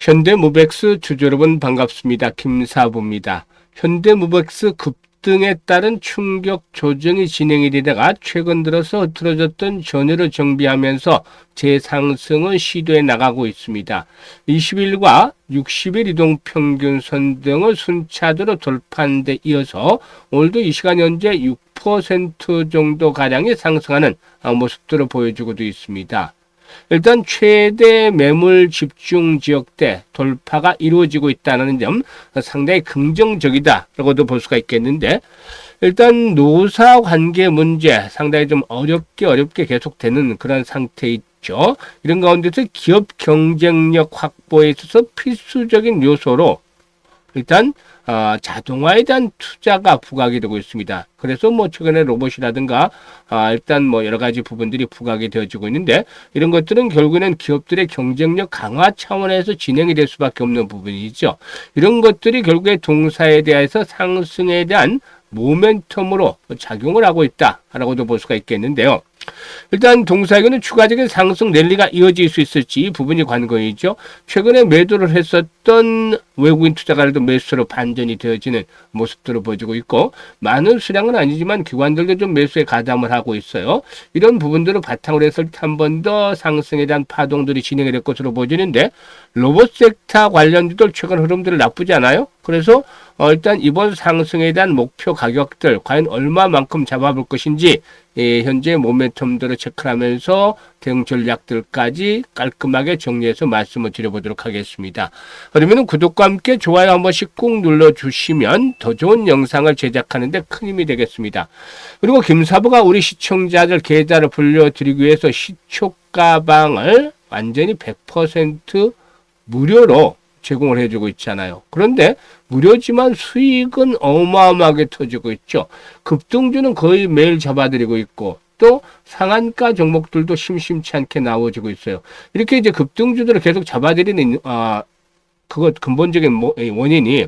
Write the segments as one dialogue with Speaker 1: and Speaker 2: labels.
Speaker 1: 현대모백스 주주 여러분 반갑습니다. 김사부입니다. 현대모백스 급등에 따른 충격 조정이 진행이 되다가 최근 들어서 흐트러졌던 전열을 정비하면서 재상승을 시도해 나가고 있습니다. 20일과 60일 이동평균선 등을 순차적으로 돌파한 데 이어서 오늘도 이 시간 현재 6% 정도 가량이 상승하는 모습들을 보여주고도 있습니다. 일단 최대 매물 집중 지역대 돌파가 이루어지고 있다는 점 상당히 긍정적이다라고도 볼 수가 있겠는데, 일단 노사 관계 문제 상당히 좀 어렵게 계속되는 그런 상태 있죠. 이런 가운데서 기업 경쟁력 확보에 있어서 필수적인 요소로 일단 자동화에 대한 투자가 부각이 되고 있습니다. 그래서 최근에 로봇이라든가 일단 여러 가지 부분들이 부각이 되어지고 있는데, 이런 것들은 결국에는 기업들의 경쟁력 강화 차원에서 진행이 될 수밖에 없는 부분이죠. 이런 것들이 결국에 동사에 대해서 상승에 대한 모멘텀으로 작용을 하고 있다라고도 볼 수가 있겠는데요. 일단 동사에게는 추가적인 상승 랠리가 이어질 수 있을지 이 부분이 관건이죠. 최근에 매도를 했었던 외국인 투자가들도 매수로 반전이 되어지는 모습들을 보여주고 있고, 많은 수량은 아니지만 기관들도 좀 매수에 가담을 하고 있어요. 이런 부분들을 바탕으로 해서 한 번 더 상승에 대한 파동들이 진행이 될 것으로 보여지는데, 로봇 섹터 관련주들 최근 흐름들은 나쁘지 않아요. 그래서 일단 이번 상승에 대한 목표 가격들 과연 얼마만큼 잡아볼 것인지 현재 모멘텀들을 체크하면서 대응 전략들까지 깔끔하게 정리해서 말씀을 드려보도록 하겠습니다. 그러면 구독과 함께 좋아요 한 번씩 꾹 눌러주시면 더 좋은 영상을 제작하는 데 큰 힘이 되겠습니다. 그리고 김사부가 우리 시청자들 계좌를 불려드리기 위해서 시초가방을 완전히 100% 무료로 제공을 해주고 있잖아요. 그런데 무료지만 수익은 어마어마하게 터지고 있죠. 급등주는 거의 매일 잡아드리고 있고, 또 상한가 종목들도 심심치 않게 나와지고 있어요. 이렇게 이제 급등주들을 계속 잡아드리는 그것 근본적인 원인이,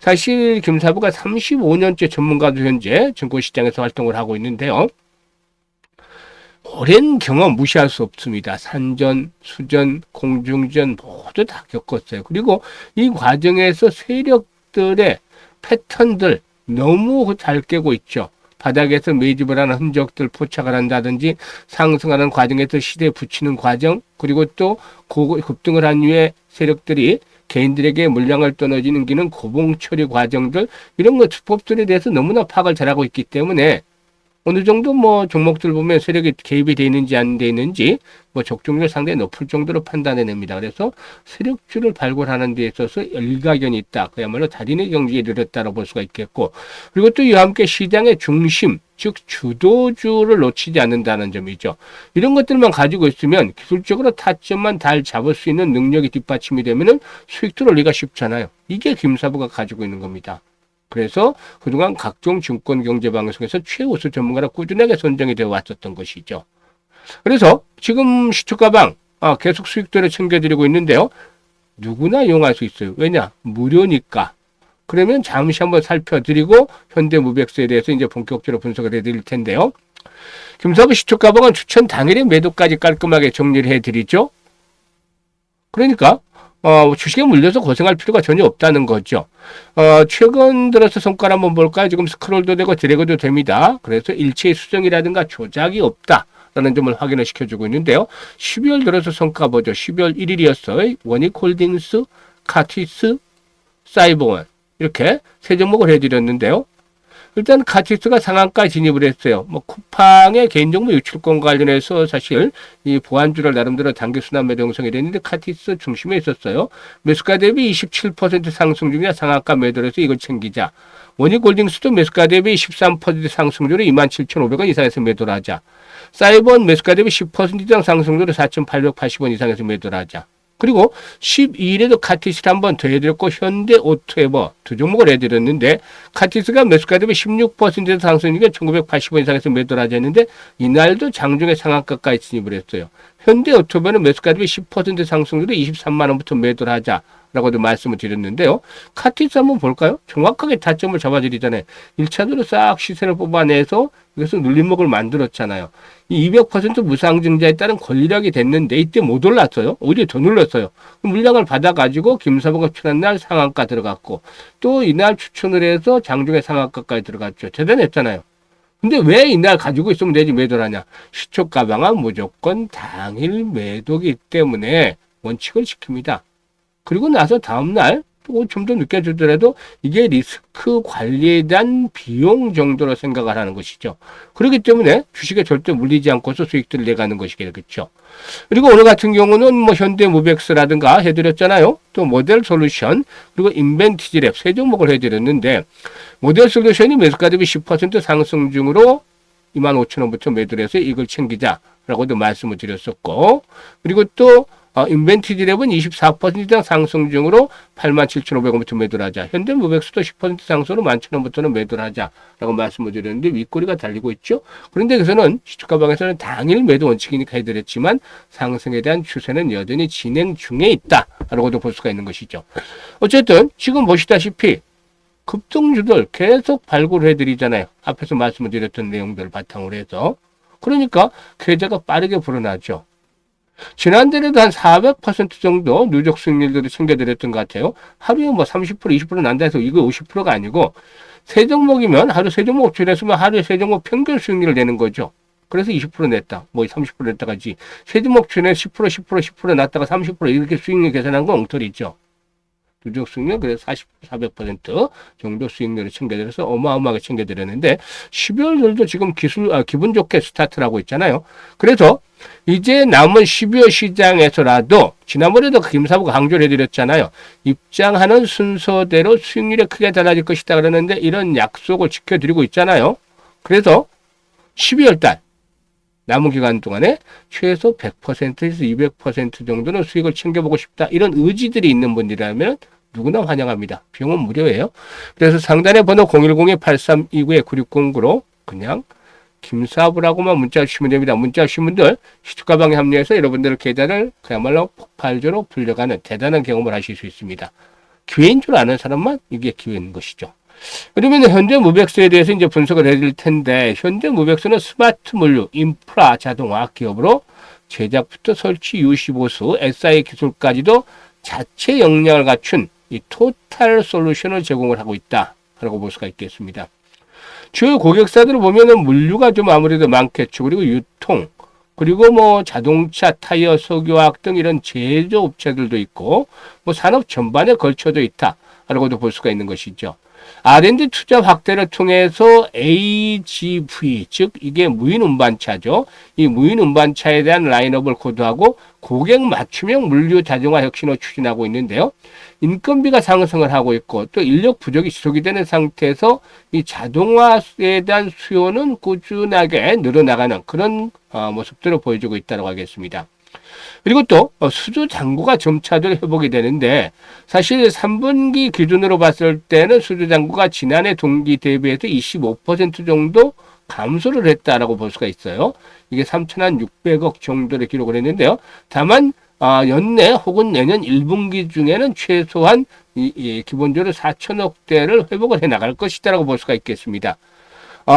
Speaker 1: 사실 김사부가 35년째 전문가도 현재 증권시장에서 활동을 하고 있는데요. 오랜 경험 무시할 수 없습니다. 산전, 수전, 공중전 모두 다 겪었어요. 그리고 이 과정에서 세력들의 패턴들 너무 잘 깨고 있죠. 바닥에서 매집을 하는 흔적들 포착을 한다든지, 상승하는 과정에서 시대에 붙이는 과정, 그리고 또 급등을 한 이후에 세력들이 개인들에게 물량을 떠넘기는 고봉 처리 과정들, 이런 것 수법들에 대해서 너무나 파악을 잘하고 있기 때문에 어느 정도 종목들 보면 세력이 개입이 되어 있는지 안 되어 있는지 적중률 상당히 높을 정도로 판단해냅니다. 그래서 세력주를 발굴하는 데 있어서 일가견이 있다. 그야말로 달인의 경지에 이르렀다고 볼 수가 있겠고, 그리고 또 이와 함께 시장의 중심, 즉 주도주를 놓치지 않는다는 점이죠. 이런 것들만 가지고 있으면 기술적으로 타점만 잘 잡을 수 있는 능력이 뒷받침이 되면은 수익도 올리기가 쉽잖아요. 이게 김사부가 가지고 있는 겁니다. 그래서 그동안 각종 증권경제방송에서 최우수 전문가로 꾸준하게 선정이 되어 왔었던 것이죠. 그래서 지금 시초가방 계속 수익들을 챙겨드리고 있는데요. 누구나 이용할 수 있어요. 왜냐? 무료니까. 그러면 잠시 한번 살펴드리고 현대모백스에 대해서 이제 본격적으로 분석을 해드릴 텐데요. 김사부 시초가방은 추천 당일에 매도까지 깔끔하게 정리를 해드리죠. 그러니까 주식에 물려서 고생할 필요가 전혀 없다는 거죠. 최근 들어서 성과를 한번 볼까요? 지금 스크롤도 되고 드래그도 됩니다. 그래서 일체의 수정이라든가 조작이 없다라는 점을 확인을 시켜주고 있는데요. 12월 들어서 성과 보죠. 12월 1일이었어요. 원익홀딩스, 카티스, 사이버원 이렇게 세 종목을 해드렸는데요. 일단 카티스가 상한가 진입을 했어요. 쿠팡의 개인정보 유출권 관련해서 사실 이 보안주를 나름대로 단기 순환 매도 형성이 됐는데 카티스 중심에 있었어요. 매수가 대비 27% 상승 중이라 상한가 매도를 해서 이걸 챙기자. 원익홀딩스도 매수가 대비 13% 상승률로 27,500원 이상에서 매도를 하자. 사이버원 매수가 대비 10% 이상 상승률로 4,880원 이상에서 매도를 하자. 그리고 12일에도 카티스를 한번 더 해드렸고, 현대오토에버 두 종목을 해드렸는데, 카티스가 매수가 대비 16% 상승이니까 1980원 이상에서 매도를 하자 했는데, 이날도 장중에 상한가까지 진입을 했어요. 현대오토바이는 매수가 대비 10% 상승률에 23만 원부터 매도를 하자라고도 말씀을 드렸는데요. 카티스 한번 볼까요? 정확하게 타점을 잡아드리잖아요. 1차적으로 싹 시세를 뽑아내서 여기서 눌림목을 만들었잖아요. 이 200% 무상증자에 따른 권리락이 됐는데 이때 못 올랐어요. 오히려 더 눌렀어요. 물량을 받아가지고 김사부가 추천한 날 상한가 들어갔고 또 이날 추천을 해서 장중에 상한가까지 들어갔죠. 대단했잖아요. 근데 왜 이날 가지고 있으면 되지 매도를 하냐? 시초가방은 무조건 당일 매도기 때문에 원칙을 지킵니다. 그리고 나서 다음날 또 좀 더 늦게 주더라도 이게 리스크 관리에 대한 비용 정도로 생각을 하는 것이죠. 그렇기 때문에 주식에 절대 물리지 않고서 수익들을 내가는 것이겠죠. 그리고 오늘 같은 경우는 뭐 현대무백스라든가 해드렸잖아요. 또 모델솔루션 그리고 인벤티지랩 세 종목을 해드렸는데 모델솔루션이 매수가 대비 10% 상승 중으로 25,000원부터 매도를 해서 이걸 챙기자라고도 말씀을 드렸었고 그리고 또 인벤티지랩은 24% 이상 상승 중으로 87,500원부터 매도를 하자. 현대무백스도 10% 상승으로 11,000원부터는 매도를 하자라고 말씀을 드렸는데 윗꼬리가 달리고 있죠. 그런데 여기서는 시초가방에서는 당일 매도 원칙이니까 해드렸지만 상승에 대한 추세는 여전히 진행 중에 있다라고도 볼 수가 있는 것이죠. 어쨌든 지금 보시다시피 급등주들 계속 발굴을 해드리잖아요. 앞에서 말씀을 드렸던 내용들을 바탕으로 해서. 그러니까 계좌가 빠르게 불어나죠. 지난달에도 한 400% 정도 누적 수익률들을 챙겨드렸던 것 같아요. 하루에 뭐 30%, 20% 난다 해서 이거 50%가 아니고 세 종목이면 하루 세 종목 출했으면 하루에 세 종목 평균 수익률을 내는 거죠. 그래서 20% 냈다. 뭐 30% 냈다가지. 세 종목 출에 10%, 10% 냈다가 30% 이렇게 수익률 계산한 건 엉터리죠. 누적 수익률 그래서 400% 정도 수익률을 챙겨드려서 어마어마하게 챙겨드렸는데 12월들도 지금 기분 좋게 스타트를 하고 있잖아요. 그래서 이제 남은 12월 시장에서라도 지난번에도 김사부가 강조를 해드렸잖아요. 입장하는 순서대로 수익률이 크게 달라질 것이다 그러는데 이런 약속을 지켜드리고 있잖아요. 그래서 12월 달 남은 기간 동안에 최소 100%에서 200% 정도는 수익을 챙겨보고 싶다. 이런 의지들이 있는 분이라면 누구나 환영합니다. 비용은 무료예요. 그래서 상단에 번호 010-8329-9609로 그냥 김사부라고만 문자 주시면 됩니다. 문자 주신 분들 시초가방에 합류해서 여러분들 계좌를 그야말로 폭발적으로 불려가는 대단한 경험을 하실 수 있습니다. 기회인 줄 아는 사람만 이게 기회인 것이죠. 그러면 현대무백스에 대해서 이제 분석을 해드릴 텐데 현대무백스는 스마트 물류, 인프라, 자동화 기업으로 제작부터 설치, 유시 보수, SI 기술까지도 자체 역량을 갖춘 이 토탈 솔루션을 제공을 하고 있다라고 볼 수가 있겠습니다. 주요 고객사들을 보면은 물류가 좀 아무래도 많겠죠. 그리고 유통, 그리고 뭐 자동차, 타이어, 석유화학 등 이런 제조업체들도 있고 뭐 산업 전반에 걸쳐져 있다라고도 볼 수가 있는 것이죠. R&D 투자 확대를 통해서 AGV, 즉 이게 무인 운반차죠. 이 무인 운반차에 대한 라인업을 고도하고 고객 맞춤형 물류 자동화 혁신을 추진하고 있는데요. 인건비가 상승을 하고 있고 또 인력 부족이 지속이 되는 상태에서 이 자동화에 대한 수요는 꾸준하게 늘어나가는 그런 모습들을 보여주고 있다고 하겠습니다. 그리고 또 수주 잔고가 점차들 회복이 되는데 사실 3분기 기준으로 봤을 때는 수주 잔고가 지난해 동기 대비해서 25% 정도 감소를 했다라고 볼 수가 있어요. 이게 3,600억 정도를 기록을 했는데요. 다만 연내 혹은 내년 1분기 중에는 최소한 기본적으로 4천억대를 회복을 해 나갈 것이다라고 볼 수가 있겠습니다.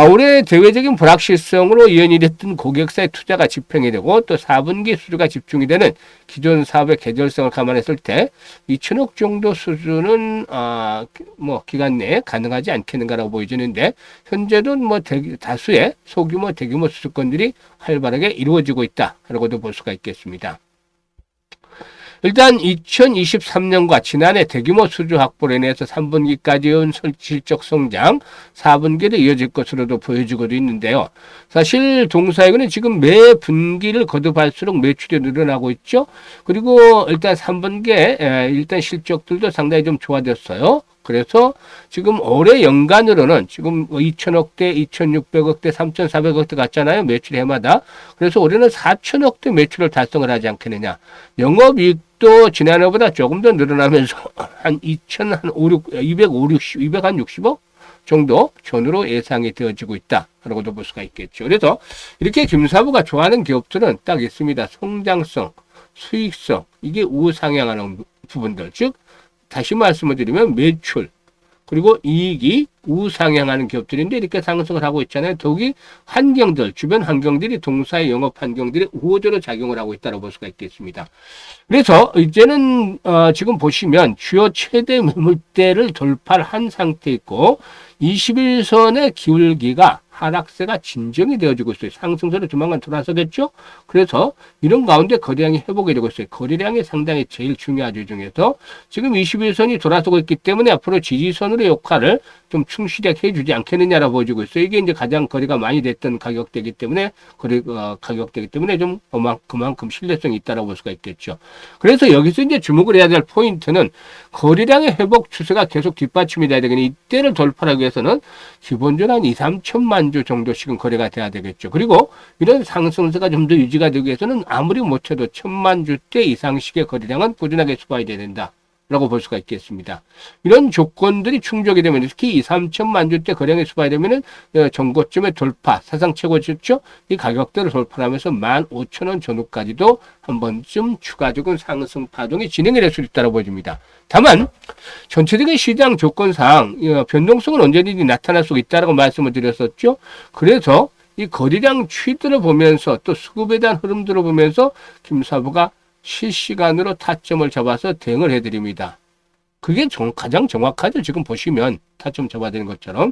Speaker 1: 올해 대외적인 불확실성으로 연이됐던 고객사의 투자가 집행이 되고 또 4분기 수주가 집중이 되는 기존 사업의 계절성을 감안했을 때 2천억 정도 수준은 뭐 기간 내에 가능하지 않겠는가라고 보여지는데 현재도 뭐 다수의 소규모 대규모 수주권들이 활발하게 이루어지고 있다라고도 볼 수가 있겠습니다. 일단 2023년과 지난해 대규모 수주 확보로 인해서 3분기까지의 실적 성장, 4분기를 이어질 것으로도 보여지고도 있는데요. 사실 동사이거는 지금 매 분기를 거듭할수록 매출이 늘어나고 있죠. 그리고 일단 3분기에 일단 실적들도 상당히 좀 좋아졌어요. 그래서 지금 올해 연간으로는 지금 2천억대, 2,600억대, 3,400억대 갔잖아요. 매출 해마다. 그래서 올해는 4천억대 매출을 달성을 하지 않겠느냐. 영업이익도 지난해보다 조금 더 늘어나면서 한 2,560, 260억 정도 전후로 예상이 되어지고 있다라고도 볼 수가 있겠죠. 그래서 이렇게 김사부가 좋아하는 기업들은 딱 있습니다. 성장성, 수익성, 이게 우상향하는 부분들. 즉 다시 말씀을 드리면 매출 그리고 이익이 우상향하는 기업들인데 이렇게 상승을 하고 있잖아요. 더욱이 환경들, 주변 환경들이 동사의 영업 환경들이 우호적으로 작용을 하고 있다고 볼 수가 있겠습니다. 그래서 이제는 지금 보시면 주요 최대 매물대를 돌파한 상태 있고 21선의 기울기가 하락세가 진정이 되어지고 있어요. 상승세로 조만간 돌아서겠죠. 그래서 이런 가운데 거래량이 회복이 되고 있어요. 거래량이 상당히 제일 중요하죠. 이 중에서 지금 21선이 돌아서고 있기 때문에 앞으로 지지선으로의 역할을 좀 충실하게 해주지 않겠느냐라고 보여지고 있어요. 이게 이제 가장 거래가 많이 됐던 가격대이기 때문에 가격대이기 때문에 좀 그만큼 신뢰성이 있다라고 볼 수가 있겠죠. 그래서 여기서 이제 주목을 해야 될 포인트는 거래량의 회복 추세가 계속 뒷받침이 돼야 되겠니 이때를 돌파하기 위해서는 기본적으로 한 2, 3천만 주 정도씩은 거래가 돼야 되겠죠. 그리고 이런 상승세가 좀 더 유지가 되기 위해서는 아무리 못해도 1,000만 주대 이상씩의 거래량은 꾸준하게 수반이 돼야 된다. 라고 볼 수가 있겠습니다. 이런 조건들이 충족이 되면 특히 2, 3천만 주대 거래량이 수반이 되면은 전고점의 돌파, 사상 최고였죠. 이 가격대를 돌파하면서 15,000원 전후까지도 한 번쯤 추가적인 상승 파동이 진행이 될 수 있다고 보여집니다. 다만 전체적인 시장 조건상 변동성은 언제든지 나타날 수 있다고 말씀을 드렸었죠. 그래서 이 거래량 추이들을 보면서 또 수급에 대한 흐름들을 보면서 김사부가 실시간으로 타점을 잡아서 대응을 해드립니다. 그게 가장 정확하죠. 지금 보시면 타점 잡아드리는 것처럼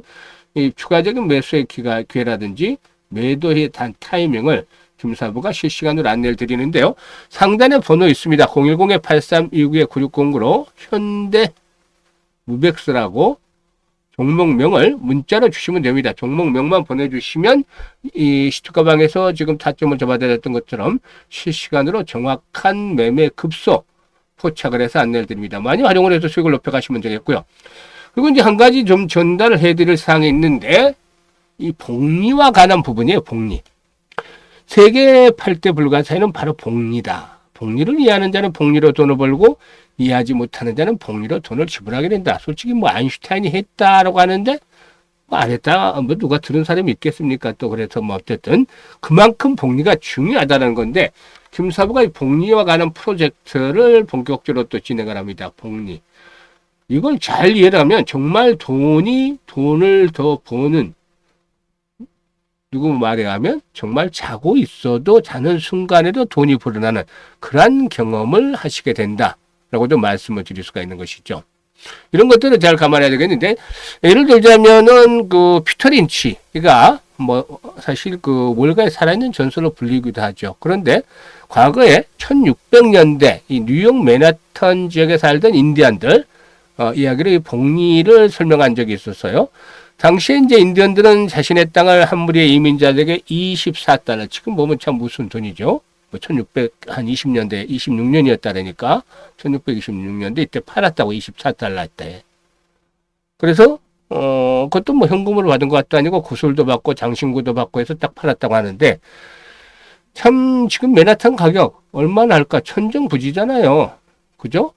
Speaker 1: 이 추가적인 매수의 기회라든지 매도의 타이밍을 김사부가 실시간으로 안내를 드리는데요. 상단에 번호 있습니다. 010-8329-9609로 현대 무벡스라고 종목명을 문자로 주시면 됩니다. 종목명만 보내주시면 이 시투가방에서 지금 타점을 잡아드렸던 것처럼 실시간으로 정확한 매매 급소 포착을 해서 안내를 드립니다. 많이 활용을 해서 수익을 높여가시면 되겠고요. 그리고 이제 한 가지 좀 전달을 해드릴 사항이 있는데 이 복리와 관한 부분이에요. 복리. 세계 8대 불가사의는 바로 복리다. 복리를 이해하는 자는 복리로 돈을 벌고 이해하지 못하는 자는 복리로 돈을 지불하게 된다. 솔직히 뭐 아인슈타인이 했다라고 하는데 뭐 안 했다 뭐 누가 들은 사람이 있겠습니까? 또 그래서 뭐 어쨌든 그만큼 복리가 중요하다는 건데 김사부가 이 복리와 관한 프로젝트를 본격적으로 또 진행을 합니다. 복리. 이걸 잘 이해를 하면 정말 돈을 더 버는 누구 말에 하면 정말 자고 있어도 자는 순간에도 돈이 불어나는 그런 경험을 하시게 된다. 라고도 말씀을 드릴 수가 있는 것이죠. 이런 것들을 잘 감안해야 되겠는데, 예를 들자면은, 피터 린치가, 사실 월가에 살아있는 전설로 불리기도 하죠. 그런데, 과거에 1600년대, 이 뉴욕 맨하탄 지역에 살던 인디언들, 이야기를, 이 복리를 설명한 적이 있었어요. 당시에 이제 인디언들은 자신의 땅을 한 무리의 이민자들에게 24달러, 지금 보면 참 무슨 돈이죠. 1620년대, 26년이었다라니까. 1626년대 이때 팔았다고 24달러 때. 그래서, 그것도 뭐 현금으로 받은 것도 아니고 구슬도 받고 장신구도 받고 해서 딱 팔았다고 하는데, 참 지금 맨하탄 가격 얼마나 할까? 천정부지잖아요. 그죠?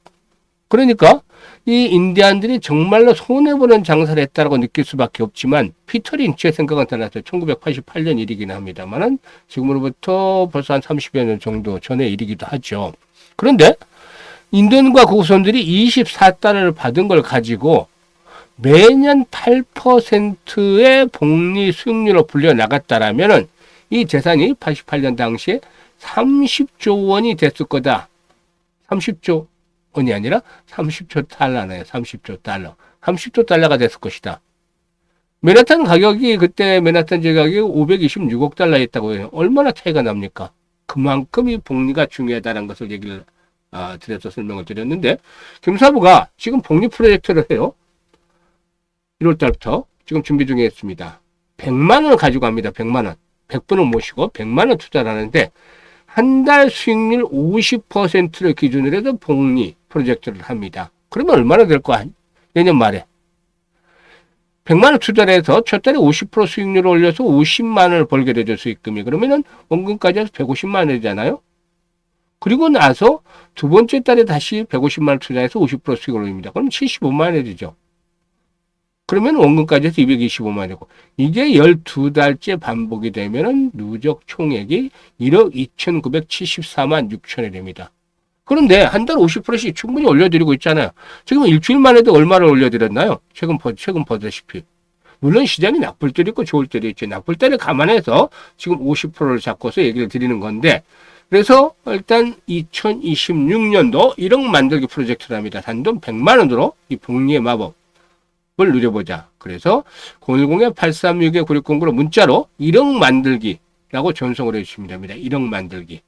Speaker 1: 그러니까 이 인디안들이 정말로 손해보는 장사를 했다라고 느낄 수밖에 없지만 피터 린치의 생각은 달랐어요. 1988년 일이긴 합니다만은 지금으로부터 벌써 한 30여 년 정도 전의 일이기도 하죠. 그런데 인디언과 그 후손들이 24달러를 받은 걸 가지고 매년 8%의 복리 수익률로 불려 나갔다라면은 이 재산이 88년 당시에 30조 원이 됐을 거다. 30조 원이 아니라 30조 달러네요. 30조 달러. 30조 달러가 됐을 것이다. 맨하탄 가격이 그때 맨하탄 지역 가격이 526억 달러였다고 해요. 얼마나 차이가 납니까? 그만큼 이 복리가 중요하다는 것을 얘기를 드려서 설명을 드렸는데 김사부가 지금 복리 프로젝트를 해요. 1월 달부터 지금 준비 중에 있습니다. 100만 원을 가지고 갑니다. 100만 원. 100분을 모시고 100만 원 투자를 하는데 한 달 수익률 50%를 기준으로 해서 복리 프로젝트를 합니다. 그러면 얼마나 될 거야? 내년 말에. 100만 원 투자를 해서 첫 달에 50% 수익률을 올려서 50만 원을 벌게 되죠, 수익금이. 그러면은 원금까지 해서 150만 원이잖아요? 그리고 나서 두 번째 달에 다시 150만 원 투자해서 50% 수익을 올립니다. 그럼 75만 원이 되죠. 그러면 원금까지 해서 225만이고, 이게 12달째 반복이 되면은 누적 총액이 1억 2,974만 6천이 됩니다. 그런데 한 달 50%씩 충분히 올려드리고 있잖아요. 지금 일주일 만에도 얼마를 올려드렸나요? 최근 보다시피. 물론 시장이 나쁠 때도 있고 좋을 때도 있죠. 나쁠 때를 감안해서 지금 50%를 잡고서 얘기를 드리는 건데, 그래서 일단 2026년도 1억 만들기 프로젝트랍니다. 단돈 100만 원으로 이 복리의 마법을 누려보자. 그래서 010-836-9609로 문자로 1억 만들기라고 전송을 해주시면 됩니다. 1억 만들기.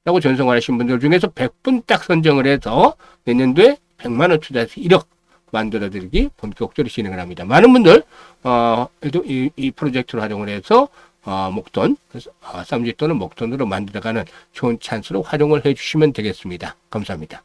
Speaker 1: 라고 전송을 하신 분들 중에서 100분 딱 선정을 해서 내년도에 100만 원 투자해서 1억 만들어드리기 본격적으로 진행을 합니다. 많은 분들 이 프로젝트를 활용을 해서 목돈, 쌈지 또는 목돈으로 만들어가는 좋은 찬스로 활용을 해주시면 되겠습니다. 감사합니다.